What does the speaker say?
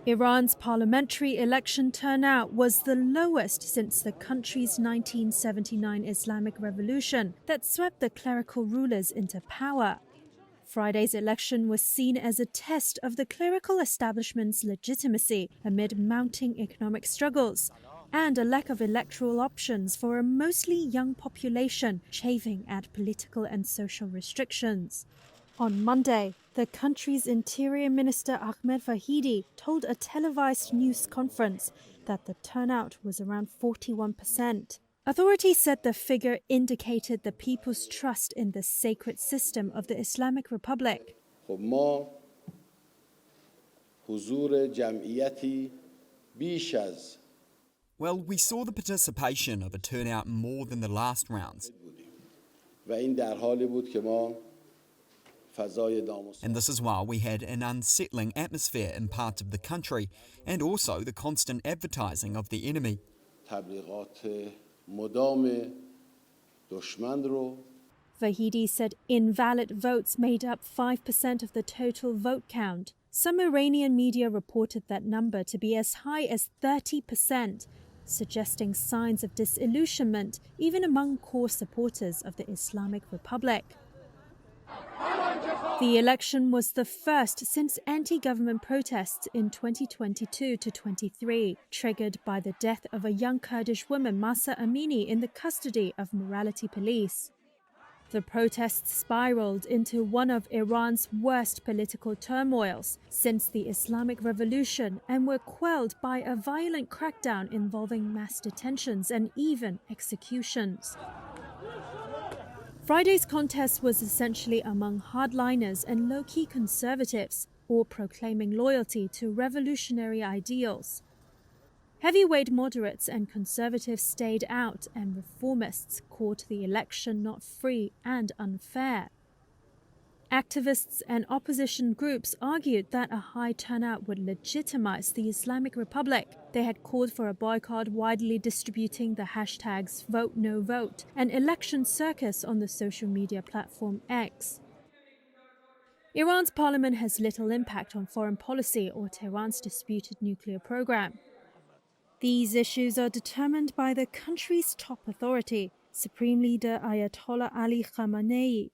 Iran's parliamentary election turnout was the lowest since the country's 1979 Islamic revolution that swept the clerical rulers into power. Friday's election was seen as a test of the clerical establishment's legitimacy amid mounting economic struggles and a lack of electoral options for a mostly young population chafing at political and social restrictions. On Monday, the country's Interior Minister Ahmed Vahidi told a televised news conference that the turnout was around 41%. Authorities said the figure indicated the people's trust in the sacred system of the Islamic Republic. Well, we saw the participation of a turnout more than the last rounds. And this is why we had an unsettling atmosphere in parts of the country and also the constant advertising of the enemy. Vahidi said invalid votes made up 5% of the total vote count. Some Iranian media reported that number to be as high as 30%, suggesting signs of disillusionment even among core supporters of the Islamic Republic. The election was the first since anti-government protests in 2022 to 23, triggered by the death of a young Kurdish woman, Mahsa Amini, in the custody of morality police. The protests spiraled into one of Iran's worst political turmoils since the Islamic Revolution and were quelled by a violent crackdown involving mass detentions and even executions. Friday's contest was essentially among hardliners and low-key conservatives, all proclaiming loyalty to revolutionary ideals. Heavyweight moderates and conservatives stayed out, and reformists called the election not free and unfair. Activists and opposition groups argued that a high turnout would legitimize the Islamic Republic. They had called for a boycott, widely distributing the hashtags #VoteNoVote and election circus on the social media platform X. Iran's parliament has little impact on foreign policy or Tehran's disputed nuclear program. These issues are determined by the country's top authority, Supreme Leader Ayatollah Ali Khamenei.